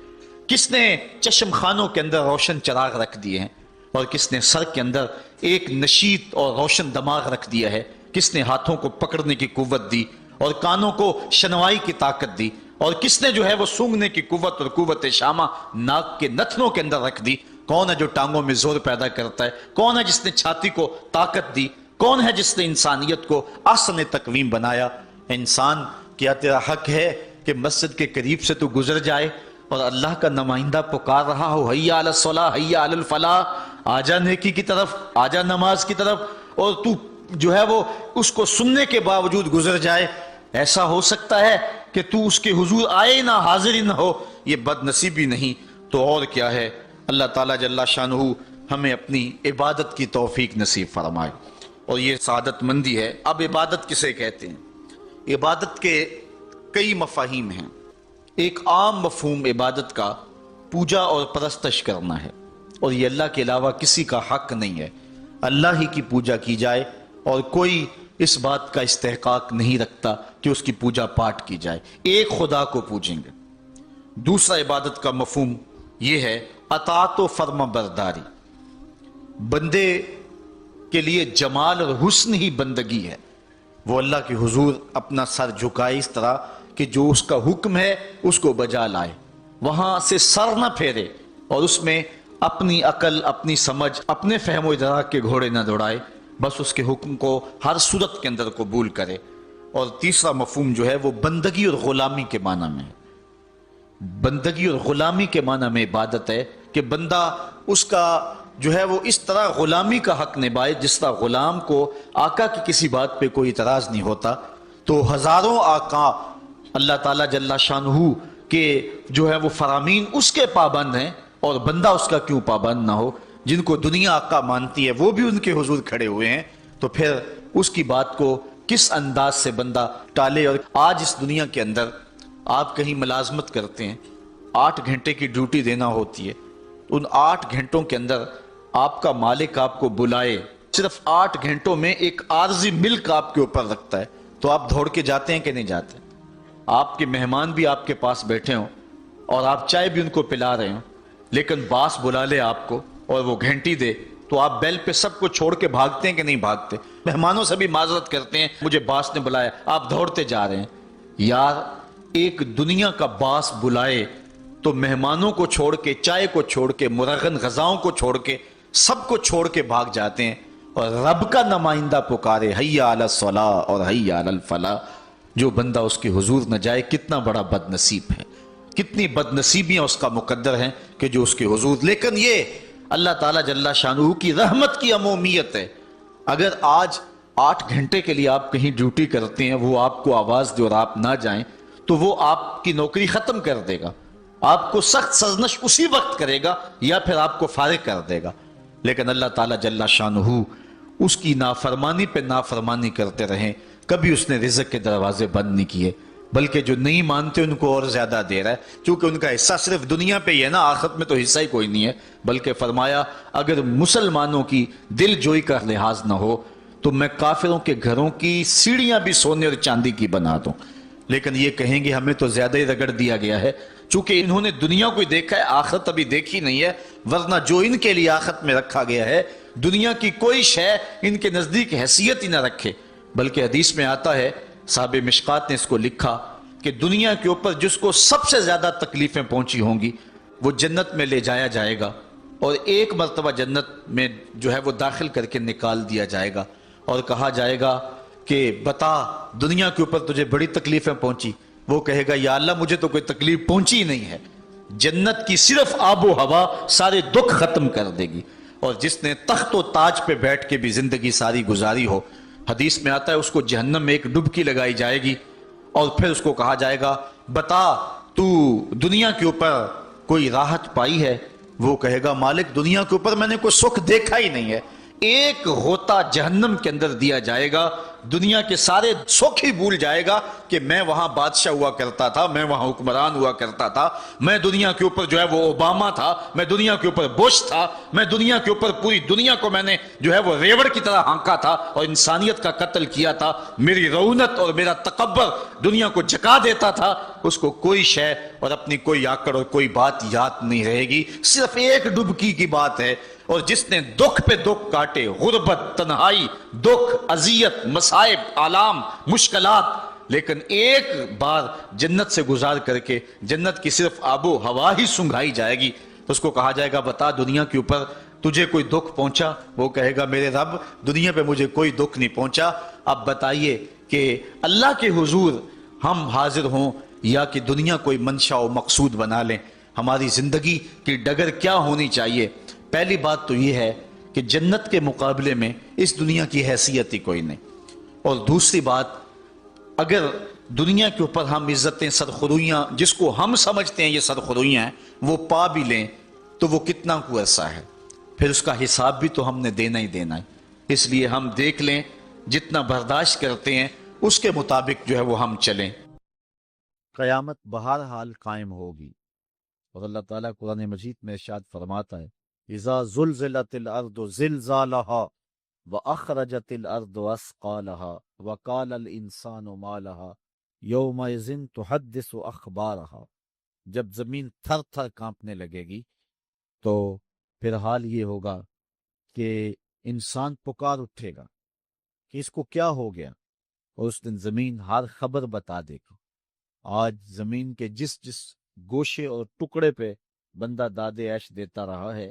کس نے چشم خانوں کے اندر روشن چراغ رکھ دیے ہیں؟ اور کس نے سر کے اندر ایک نشیط اور روشن دماغ رکھ دیا ہے؟ کس نے ہاتھوں کو پکڑنے کی قوت دی اور کانوں کو شنوائی کی طاقت دی؟ اور کس نے جو ہے وہ سونگھنے کی قوت اور قوت شامہ ناک کے نتنوں کے اندر رکھ دی؟ کون ہے جو ٹانگوں میں زور پیدا کرتا ہے؟ کون ہے جس نے چھاتی کو طاقت دی؟ کون ہے جس نے انسانیت کو احسن تقویم بنایا؟ انسان کیا تیرا حق ہے کہ مسجد کے قریب سے تو گزر جائے اور اللہ کا نمائندہ پکار رہا ہو حی علی الصلاۃ حی علی الفلاح، آجا نیکی کی طرف، آجا نماز کی طرف، اور تو جو ہے وہ اس کو سننے کے باوجود گزر جائے؟ ایسا ہو سکتا ہے کہ تو اس کے حضور آئے نہ، حاضر ہی نہ ہو؟ یہ بد نصیبی نہیں تو اور کیا ہے؟ اللہ تعالیٰ جل شانہ ہمیں اپنی عبادت کی توفیق نصیب فرمائے، اور یہ سعادت مندی ہے۔ اب عبادت کسے کہتے ہیں؟ عبادت کے کئی مفاہیم ہیں۔ ایک عام مفہوم عبادت کا پوجا اور پرستش کرنا ہے، اور یہ اللہ کے علاوہ کسی کا حق نہیں ہے، اللہ ہی کی پوجا کی جائے، اور کوئی اس بات کا استحقاق نہیں رکھتا کہ اس کی پوجا پاٹ کی جائے، ایک خدا کو پوجیں گے۔ دوسرا عبادت کا مفہوم یہ ہے اطاعت و فرما برداری، بندے کے لیے جمال اور حسن ہی بندگی ہے، وہ اللہ کے حضور اپنا سر جھکائے اس طرح کہ جو اس کا حکم ہے اس کو بجا لائے، وہاں سے سر نہ پھیرے، اور اس میں اپنی عقل، اپنی سمجھ، اپنے فہم و ادراک کے گھوڑے نہ دوڑائے، بس اس کے حکم کو ہر صورت کے اندر قبول کرے۔ اور تیسرا مفہوم جو ہے وہ بندگی اور غلامی کے معنی میں ہے۔ بندگی اور غلامی کے معنی میں عبادت ہے کہ بندہ اس کا جو ہے وہ اس طرح غلامی کا حق نبھائے جس طرح غلام کو آقا کی کسی بات پہ کوئی اعتراض نہیں ہوتا۔ تو ہزاروں آقا اللہ تعالیٰ جل شانہ کے جو ہے وہ فرامین اس کے پابند ہیں، اور بندہ اس کا کیوں پابند نہ ہو؟ جن کو دنیا آقا مانتی ہے وہ بھی ان کے حضور کھڑے ہوئے ہیں، تو پھر اس کی بات کو کس انداز سے بندہ ٹالے؟ اور آج اس دنیا کے اندر آپ کہیں ملازمت کرتے ہیں، 8 گھنٹے کی ڈیوٹی دینا ہوتی ہے، ان 8 گھنٹوں کے اندر آپ کا مالک آپ کو بلائے، صرف 8 گھنٹوں میں ایک عارضی ملک آپ کے اوپر رکھتا ہے، تو آپ دوڑ کے جاتے ہیں کہ نہیں جاتے؟ آپ کے مہمان بھی آپ کے پاس بیٹھے ہوں اور آپ چائے بھی ان کو پلا رہے ہوں، لیکن باس بلا لے آپ کو اور وہ گھنٹی دے، تو آپ بیل پہ سب کو چھوڑ کے بھاگتے ہیں کہ نہیں بھاگتے؟ مہمانوں سے بھی معذرت کرتے ہیں، مجھے باس نے بلایا، آپ دوڑتے جا رہے ہیں۔ یار ایک دنیا کا باس بلائے تو مہمانوں کو چھوڑ کے، چائے کو چھوڑ کے، مرغن غذاؤں کو چھوڑ کے، سب کو چھوڑ کے بھاگ جاتے ہیں، اور رب کا نمائندہ پکارے حی علی الصلاح اور حی علی الفلاح، جو بندہ اس کے حضور نہ جائے کتنا بڑا بد نصیب ہے، کتنی بد نصیبیاں اس کا مقدر ہیں کہ جو اس کے حضور۔ لیکن یہ اللہ تعالیٰ جل شانہ کی رحمت کی عمومیت ہے۔ اگر آج 8 گھنٹے کے لیے آپ کہیں ڈیوٹی کرتے ہیں، وہ آپ کو آواز دے اور آپ نہ جائیں، تو وہ آپ کی نوکری ختم کر دے گا، آپ کو سخت سرزنش اسی وقت کرے گا، یا پھر آپ کو فارغ کر دے گا۔ لیکن اللہ تعالیٰ جل شانہ اس کی نافرمانی پہ نافرمانی کرتے رہیں، کبھی اس نے رزق کے دروازے بند نہیں کیے، بلکہ جو نہیں مانتے ان کو اور زیادہ دے رہا ہے، چونکہ ان کا حصہ صرف دنیا پہ ہی ہے نا، آخرت میں تو حصہ ہی کوئی نہیں ہے۔ بلکہ فرمایا اگر مسلمانوں کی دل جوئی کا لحاظ نہ ہو تو میں کافروں کے گھروں کی سیڑھیاں بھی سونے اور چاندی کی بنا دوں۔ لیکن یہ کہیں گے ہمیں تو زیادہ ہی رگڑ دیا گیا ہے، چونکہ انہوں نے دنیا کو دیکھا ہے، آخرت ابھی دیکھی نہیں ہے، ورنہ جو ان کے لیے آخرت میں رکھا گیا ہے دنیا کی کوئی شے ان کے نزدیک حیثیت ہی نہ رکھے۔ بلکہ حدیث میں آتا ہے، صاحب مشکات نے اس کو لکھا کہ دنیا کے اوپر جس کو سب سے زیادہ تکلیفیں پہنچی ہوں گی وہ جنت میں لے جایا جائے گا، اور ایک مرتبہ جنت میں جو ہے وہ داخل کر کے نکال دیا جائے گا، اور کہا جائے گا کہ بتا دنیا کے اوپر تجھے بڑی تکلیفیں پہنچی؟ وہ کہے گا یا اللہ مجھے تو کوئی تکلیف پہنچی ہی نہیں ہے۔ جنت کی صرف آب و ہوا سارے دکھ ختم کر دے گی، اور جس نے تخت و تاج پہ بیٹھ کے بھی زندگی ساری گزاری ہو، حدیث میں آتا ہے اس کو جہنم میں ایک ڈبکی لگائی جائے گی، اور پھر اس کو کہا جائے گا بتا تو دنیا کے اوپر کوئی راحت پائی ہے؟ وہ کہے گا مالک دنیا کے اوپر میں نے کوئی سکھ دیکھا ہی نہیں ہے۔ ایک غوطہ جہنم کے اندر دیا جائے گا، دنیا کے سارے سکھ ہی بھول جائے گا کہ میں وہاں بادشاہ ہوا کرتا تھا، میں وہاں حکمران ہوا کرتا تھا، میں دنیا کے اوپر جو ہے وہ اوباما تھا، میں دنیا کے اوپر بش تھا، میں دنیا کے اوپر پوری دنیا کو میں نے جو ہے وہ ریوڑ کی طرح ہانکا تھا اور انسانیت کا قتل کیا تھا، میری رونت اور میرا تکبر دنیا کو جھکا دیتا تھا۔ اس کو کوئی شے اور اپنی کوئی آکڑ اور کوئی بات یاد نہیں رہے گی، صرف ایک ڈبکی کی بات ہے۔ اور جس نے دکھ پہ دکھ کاٹے، غربت، تنہائی، دکھ، اذیت، مصائب، آلام، مشکلات، لیکن ایک بار جنت سے گزار کر کے جنت کی صرف آب و ہوا ہی سنگھائی جائے گی، تو اس کو کہا جائے گا بتا دنیا کے اوپر تجھے کوئی دکھ پہنچا؟ وہ کہے گا میرے رب دنیا پہ مجھے کوئی دکھ نہیں پہنچا۔ اب بتائیے کہ اللہ کے حضور ہم حاضر ہوں یا کہ دنیا کوئی منشا و مقصود بنا لیں؟ ہماری زندگی کی ڈگر کیا ہونی چاہیے؟ پہلی بات تو یہ ہے کہ جنت کے مقابلے میں اس دنیا کی حیثیت ہی کوئی نہیں، اور دوسری بات اگر دنیا کے اوپر ہم عزتیں، سرخرویاں جس کو ہم سمجھتے ہیں یہ سرخرویاں ہیں وہ پا بھی لیں تو وہ کتنا کو عرصہ ہے، پھر اس کا حساب بھی تو ہم نے دینا ہی دینا ہے۔ اس لیے ہم دیکھ لیں جتنا برداشت کرتے ہیں اس کے مطابق جو ہے وہ ہم چلیں۔ قیامت بہرحال قائم ہوگی، اور اللہ تعالیٰ قرآن مجید میں ارشاد فرماتا ہے اذا زلزلت الارض زلزالها واخرجت الارض اثقالها وقال الانسان ما لها يومئذ تحدث اخبارها، جب زمین تھر تھر کانپنے لگے گی تو پھر حال یہ ہوگا کہ انسان پکار اٹھے گا کہ اس کو کیا ہو گیا، اور اس دن زمین ہر خبر بتا دے گی۔ آج زمین کے جس جس گوشے اور ٹکڑے پہ بندہ داد عیش دیتا رہا ہے،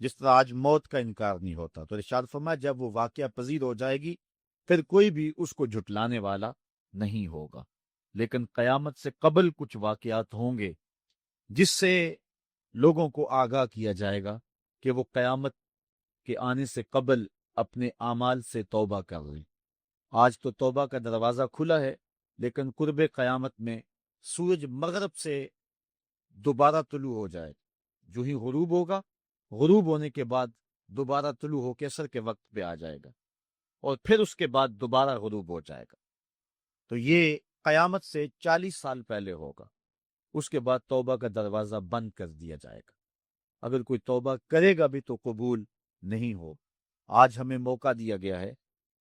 جس طرح آج موت کا انکار نہیں ہوتا۔ تو ارشاد فرمایا جب وہ واقعہ پذیر ہو جائے گی پھر کوئی بھی اس کو جھٹلانے والا نہیں ہوگا۔ لیکن قیامت سے قبل کچھ واقعات ہوں گے جس سے لوگوں کو آگاہ کیا جائے گا کہ وہ قیامت کے آنے سے قبل اپنے اعمال سے توبہ کر لیں۔ آج تو توبہ کا دروازہ کھلا ہے، لیکن قرب قیامت میں سورج مغرب سے دوبارہ طلوع ہو جائے، جو ہی غروب ہوگا، غروب ہونے کے بعد دوبارہ طلوع ہو کے عصر کے وقت پہ آ جائے گا، اور پھر اس کے بعد دوبارہ غروب ہو جائے گا۔ تو یہ قیامت سے 40 سال پہلے ہوگا۔ اس کے بعد توبہ کا دروازہ بند کر دیا جائے گا۔ اگر کوئی توبہ کرے گا بھی تو قبول نہیں ہو۔ آج ہمیں موقع دیا گیا ہے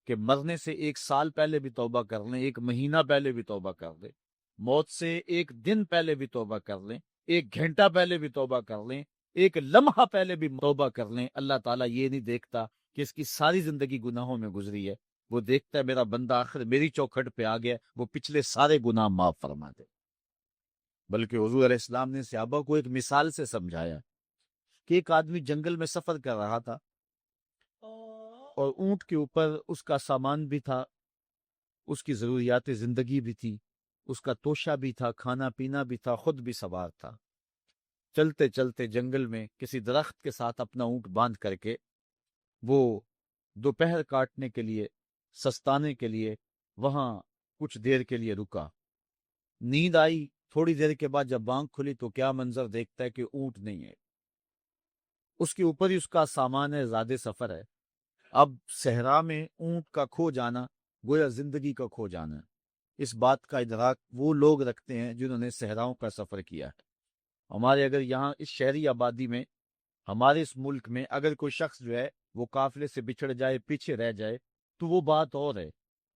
کہ مرنے سے 1 سال پہلے بھی توبہ کر لیں، 1 مہینہ پہلے بھی توبہ کر لیں، موت سے 1 دن پہلے بھی توبہ کر لیں، 1 گھنٹہ پہلے بھی توبہ کر لیں، 1 لمحہ پہلے بھی توبہ کر لیں۔ اللہ تعالیٰ یہ نہیں دیکھتا کہ اس کی ساری زندگی گناہوں میں گزری ہے، وہ دیکھتا ہے میرا بندہ آخر میری چوکھٹ پہ آ گیا، وہ پچھلے سارے گناہ معاف فرما دے۔ بلکہ حضور علیہ السلام نے صحابہ کو ایک مثال سے سمجھایا کہ ایک آدمی جنگل میں سفر کر رہا تھا اور اونٹ کے اوپر اس کا سامان بھی تھا، اس کی ضروریات زندگی بھی تھی، اس کا توشہ بھی تھا، کھانا پینا بھی تھا، خود بھی سوار تھا۔ چلتے چلتے جنگل میں کسی درخت کے ساتھ اپنا اونٹ باندھ کر کے وہ دوپہر کاٹنے کے لیے، سستانے کے لیے وہاں کچھ دیر کے لیے رکا۔ نیند آئی، تھوڑی دیر کے بعد جب آنکھ کھلی تو کیا منظر دیکھتا ہے کہ اونٹ نہیں ہے، اس کے اوپر ہی اس کا سامان ہے، زیادہ سفر ہے۔ اب صحرا میں اونٹ کا کھو جانا گویا زندگی کا کھو جانا ہے۔ اس بات کا ادراک وہ لوگ رکھتے ہیں جنہوں نے صحراؤں کا سفر کیا ہے۔ ہمارے اگر یہاں اس شہری آبادی میں، ہمارے اس ملک میں اگر کوئی شخص جو ہے وہ قافلے سے بچھڑ جائے، پیچھے رہ جائے تو وہ بات اور ہے۔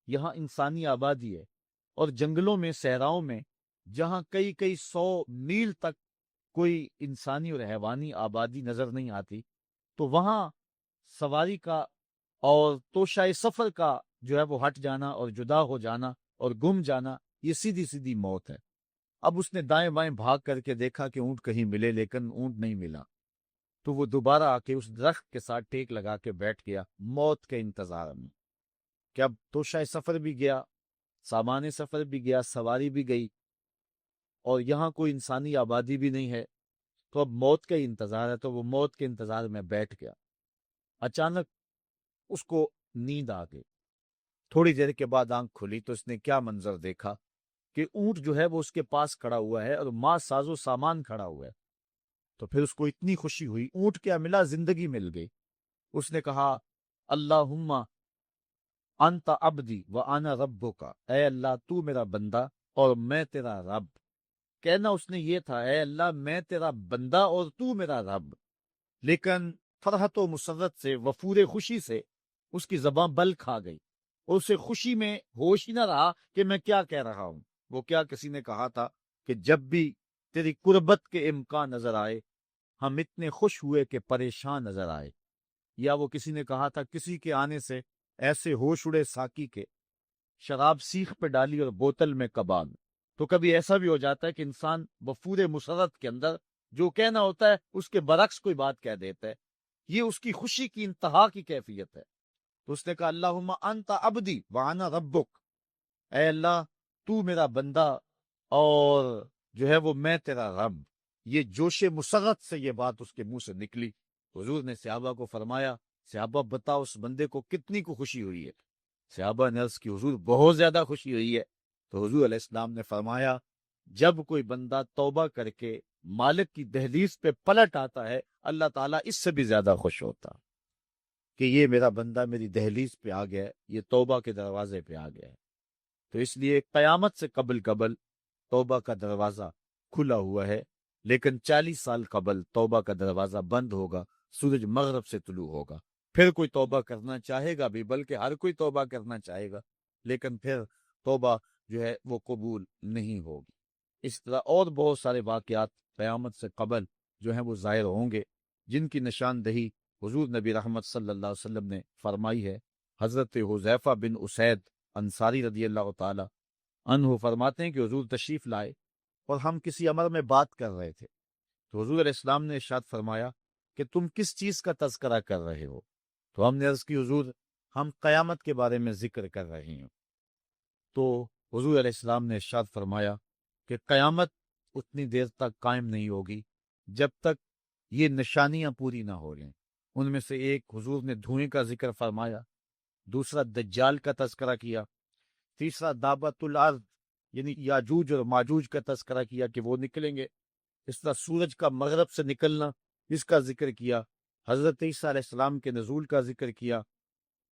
یہاں انسانی آبادی ہے، اور جنگلوں میں، صحراؤں میں جہاں کئی کئی 100 میل تک کوئی انسانی اور حیوانی آبادی نظر نہیں آتی، تو وہاں سواری کا اور توشہ سفر کا جو ہے وہ ہٹ جانا اور جدا ہو جانا اور گم جانا، یہ سیدھی سیدھی موت ہے۔ اب اس نے دائیں بائیں بھاگ کر کے دیکھا کہ اونٹ کہیں ملے، لیکن اونٹ نہیں ملا، تو وہ دوبارہ آ کے اس درخت کے ساتھ ٹیک لگا کے بیٹھ گیا موت کے انتظار میں کہ اب توشہ سفر بھی گیا، سامان سفر بھی گیا، سواری بھی گئی، اور یہاں کوئی انسانی آبادی بھی نہیں ہے، تو اب موت کا ہی انتظار ہے۔ تو وہ موت کے انتظار میں بیٹھ گیا۔ اچانک اس کو نیند آ گئی، تھوڑی دیر کے بعد آنکھ کھلی تو اس نے کیا منظر دیکھا کہ اونٹ جو ہے وہ اس کے پاس کھڑا ہوا ہے اور ماں ساز و سامان کھڑا ہوا ہے۔ تو پھر اس کو اتنی خوشی ہوئی، اونٹ کیا ملا، زندگی مل گئی۔ اس نے کہا اللہم انت عبدی وانا ربک، اے اللہ تو میرا بندہ اور میں تیرا رب۔ کہنا اس نے یہ تھا اے اللہ میں تیرا بندہ اور تو میرا رب، لیکن فرحت و مسرت سے، وفور خوشی سے اس کی زبان بل کھا گئی، اور اسے خوشی میں ہوش ہی نہ رہا کہ میں کیا کہہ رہا ہوں۔ وہ کیا کسی نے کہا تھا کہ جب بھی تیری قربت کے امکان نظر آئے ہم اتنے خوش ہوئے کہ پریشان نظر آئے، یا وہ کسی نے کہا تھا کسی کے آنے سے ایسے ہوش اڑے ساکی کے، شراب سیخ پہ ڈالی اور بوتل میں کباب۔ تو کبھی ایسا بھی ہو جاتا ہے کہ انسان وفور مسرت کے اندر جو کہنا ہوتا ہے اس کے برعکس کوئی بات کہہ دیتا ہے، یہ اس کی خوشی کی انتہا کی کیفیت ہے۔ تو اس نے کہا اللہم انت عبدی وانا ربک، اے اللہ تو میرا بندہ اور جو ہے وہ میں تیرا رب۔ یہ جوش مسرت سے یہ بات اس کے منہ سے نکلی۔ حضور نے صحابہ کو فرمایا صحابہ بتاؤ اس بندے کو کتنی کو خوشی ہوئی ہے؟ صحابہ نے عرض کی حضور بہت زیادہ خوشی ہوئی ہے۔ تو حضور علیہ السلام نے فرمایا جب کوئی بندہ توبہ کر کے مالک کی دہلیز پہ پلٹ آتا ہے اللہ تعالیٰ اس سے بھی زیادہ خوش ہوتا کہ یہ میرا بندہ میری دہلیز پہ آ گیا ہے، یہ توبہ کے دروازے پہ آ گیا ہے۔ تو اس لیے قیامت سے قبل توبہ کا دروازہ کھلا ہوا ہے، لیکن 40 سال قبل توبہ کا دروازہ بند ہوگا، سورج مغرب سے طلوع ہوگا۔ پھر کوئی توبہ کرنا چاہے گا بھی، بلکہ ہر کوئی توبہ کرنا چاہے گا، لیکن پھر توبہ جو ہے وہ قبول نہیں ہوگی۔ اس طرح اور بہت سارے واقعات قیامت سے قبل جو ہیں وہ ظاہر ہوں گے، جن کی نشاندہی حضور نبی رحمت صلی اللہ علیہ وسلم نے فرمائی ہے۔ حضرت حذیفہ بن اسید انصاری رضی اللہ تعالی عنہ فرماتے ہیں کہ حضور تشریف لائے اور ہم کسی امر میں بات کر رہے تھے، تو حضور علیہ السلام نے ارشاد فرمایا کہ تم کس چیز کا تذکرہ کر رہے ہو؟ تو ہم نے عرض کی حضور ہم قیامت کے بارے میں ذکر کر رہے ہیں۔ تو حضور علیہ السلام نے ارشاد فرمایا کہ قیامت اتنی دیر تک قائم نہیں ہوگی جب تک یہ نشانیاں پوری نہ ہو جائیں۔ ان میں سے ایک حضور نے دھوئیں کا ذکر فرمایا، دوسرا دجال کا تذکرہ کیا، تیسرا دابت الارض یعنی یاجوج اور ماجوج کا تذکرہ کیا کہ وہ نکلیں گے، اس طرح سورج کا مغرب سے نکلنا اس کا ذکر کیا، حضرت عیسیٰ علیہ السلام کے نزول کا ذکر کیا۔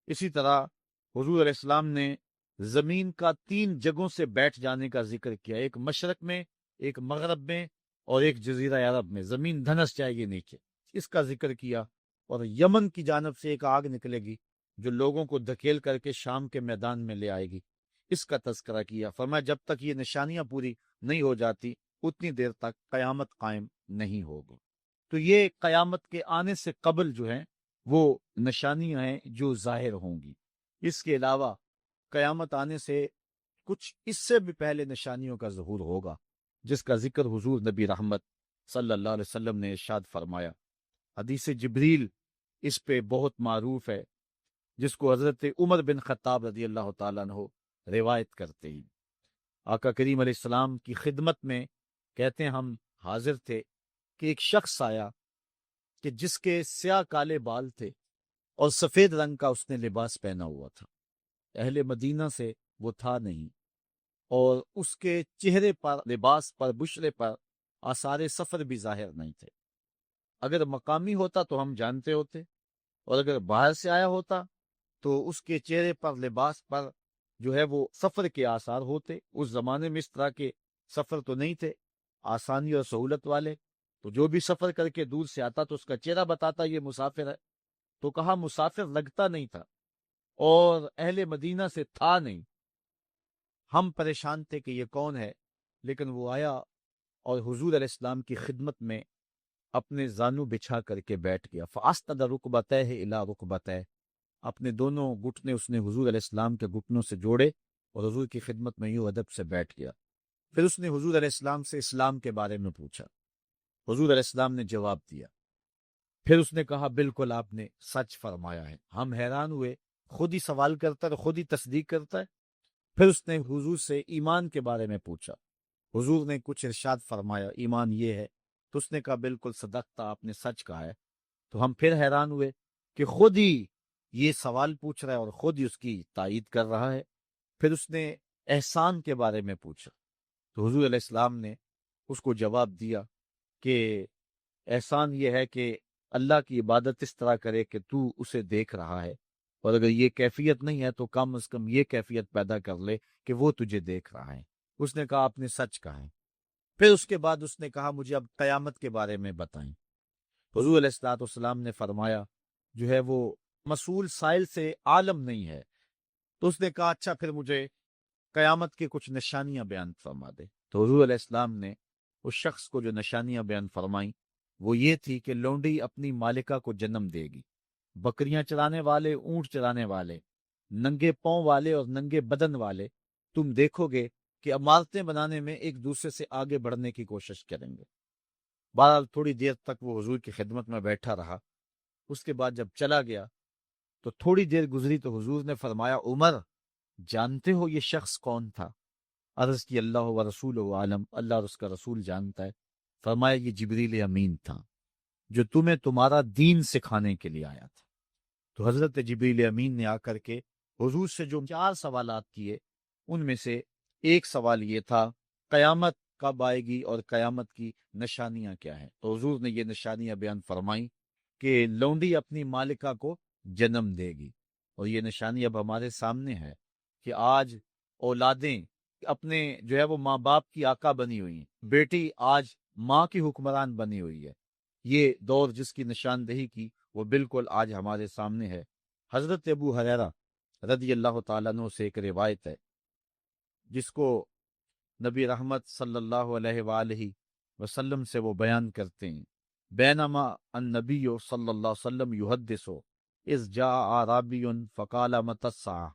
اسی طرح حضور علیہ السلام نے زمین کا 3 جگہوں سے بیٹھ جانے کا ذکر کیا، ایک مشرق میں، ایک مغرب میں اور ایک جزیرہ عرب میں، زمین دھنس جائے گی نیچے، اس کا ذکر کیا۔ اور یمن کی جانب سے ایک آگ نکلے گی جو لوگوں کو دھکیل کر کے شام کے میدان میں لے آئے گی، اس کا تذکرہ کیا۔ فرمایا جب تک یہ نشانیاں پوری نہیں ہو جاتی اتنی دیر تک قیامت قائم نہیں ہوگی۔ تو یہ قیامت کے آنے سے قبل جو ہیں وہ نشانیاں ہیں جو ظاہر ہوں گی۔ اس کے علاوہ قیامت آنے سے کچھ اس سے بھی پہلے نشانیوں کا ظہور ہوگا، جس کا ذکر حضور نبی رحمت صلی اللہ علیہ وسلم نے ارشاد فرمایا۔ حدیث جبریل اس پہ بہت معروف ہے، جس کو حضرت عمر بن خطاب رضی اللہ تعالیٰ عنہ روایت کرتے ہیں۔ آقا کریم علیہ السلام کی خدمت میں کہتے ہیں ہم حاضر تھے کہ ایک شخص آیا کہ جس کے سیاہ کالے بال تھے اور سفید رنگ کا اس نے لباس پہنا ہوا تھا، اہل مدینہ سے وہ تھا نہیں، اور اس کے چہرے پر، لباس پر، بشرے پر آثار سفر بھی ظاہر نہیں تھے۔ اگر مقامی ہوتا تو ہم جانتے ہوتے، اور اگر باہر سے آیا ہوتا تو اس کے چہرے پر، لباس پر جو ہے وہ سفر کے آثار ہوتے۔ اس زمانے میں اس طرح کے سفر تو نہیں تھے آسانی اور سہولت والے، تو جو بھی سفر کر کے دور سے آتا تو اس کا چہرہ بتاتا یہ مسافر ہے۔ تو کہا مسافر لگتا نہیں تھا اور اہل مدینہ سے تھا نہیں۔ ہم پریشان تھے کہ یہ کون ہے، لیکن وہ آیا اور حضور علیہ السلام کی خدمت میں اپنے زانو بچھا کر کے بیٹھ گیا۔ فَأَسْنَدَ رُكْبَتَيْهِ إِلَىٰ رُكْبَتَيْهِ، اپنے دونوں گھٹنے اس نے حضور علیہ السلام کے گھٹنوں سے جوڑے اور حضور کی خدمت میں یوں ادب سے بیٹھ گیا۔ پھر اس نے حضور علیہ السلام سے اسلام کے بارے میں پوچھا، حضور علیہ السلام نے جواب دیا۔ پھر اس نے کہا بالکل آپ نے سچ فرمایا ہے۔ ہم حیران ہوئے، خود ہی سوال کرتا ہے، خود ہی تصدیق کرتا ہے۔ پھر اس نے حضور سے ایمان کے بارے میں پوچھا، حضور نے کچھ ارشاد فرمایا ایمان یہ ہے، تو اس نے کہا بالکل صدقتا، آپ نے سچ کہا ہے۔ تو ہم پھر حیران ہوئے کہ خود ہی یہ سوال پوچھ رہا ہے اور خود ہی اس کی تائید کر رہا ہے۔ پھر اس نے احسان کے بارے میں پوچھا، تو حضور علیہ السلام نے اس کو جواب دیا کہ احسان یہ ہے کہ اللہ کی عبادت اس طرح کرے کہ تو اسے دیکھ رہا ہے، اور اگر یہ کیفیت نہیں ہے تو کم از کم یہ کیفیت پیدا کر لے کہ وہ تجھے دیکھ رہا ہے۔ اس نے کہا آپ نے سچ کہا ہے۔ پھر اس کے بعد اس نے کہا مجھے اب قیامت کے بارے میں بتائیں۔ حضور علیہ الصلوۃ والسلام نے فرمایا جو ہے وہ مسئول سائل سے عالم نہیں ہے۔ تو اس نے کہا اچھا پھر مجھے قیامت کی کچھ نشانیاں بیان فرما دے۔ تو حضور علیہ السلام نے اس شخص کو جو نشانیاں بیان فرمائیں وہ یہ تھی کہ لونڈی اپنی مالکہ کو جنم دے گی، بکریاں چرانے والے، اونٹ چرانے والے، ننگے پاؤں والے اور ننگے بدن والے تم دیکھو گے کہ عمارتیں بنانے میں ایک دوسرے سے آگے بڑھنے کی کوشش کریں گے۔ بہرحال تھوڑی دیر تک وہ حضور کی خدمت میں بیٹھا رہا۔ اس کے بعد جب چلا گیا تو تھوڑی دیر گزری تو حضور نے فرمایا عمر جانتے ہو یہ شخص کون تھا؟ عرض کی اللہ و رسول عالم، اللہ اور اس کا رسول جانتا ہے۔ فرمایا یہ جبریل امین تھا جو تمہیں تمہارا دین سکھانے کے لیے آیا تھا۔ تو حضرت جبریل امین نے آ کر کے حضور سے جو 4 سوالات کیے ان میں سے ایک سوال یہ تھا قیامت کب آئے گی اور قیامت کی نشانیاں کیا ہیں؟ تو حضور نے یہ نشانیاں بیان فرمائیں کہ لونڈی اپنی مالکہ کو جنم دے گی، اور یہ نشانی اب ہمارے سامنے ہے کہ آج اولادیں اپنے جو ہے وہ ماں باپ کی آقا بنی ہوئی ہیں، بیٹی آج ماں کی حکمران بنی ہوئی ہے۔ یہ دور جس کی نشاندہی کی وہ بالکل آج ہمارے سامنے ہے۔ حضرت ابو ہریرہ رضی اللہ تعالیٰ عنہ سے ایک روایت ہے جس کو نبی رحمت صلی اللہ علیہ وآلہ وسلم سے وہ بیان کرتے ہیں، بینما النبی صلی اللہ علیہ وسلم یحدث اذ جاء اعرابی فقال متی الساعۃ۔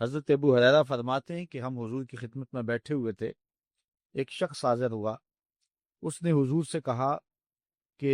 حضرت ابو ہریرہ فرماتے ہیں کہ ہم حضور کی خدمت میں بیٹھے ہوئے تھے، ایک شخص حاضر ہوا، اس نے حضور سے کہا کہ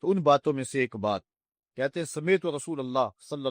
تو ان باتوں میں سے ایک بات کہتے ہیں سمیت رسول اللہ صلی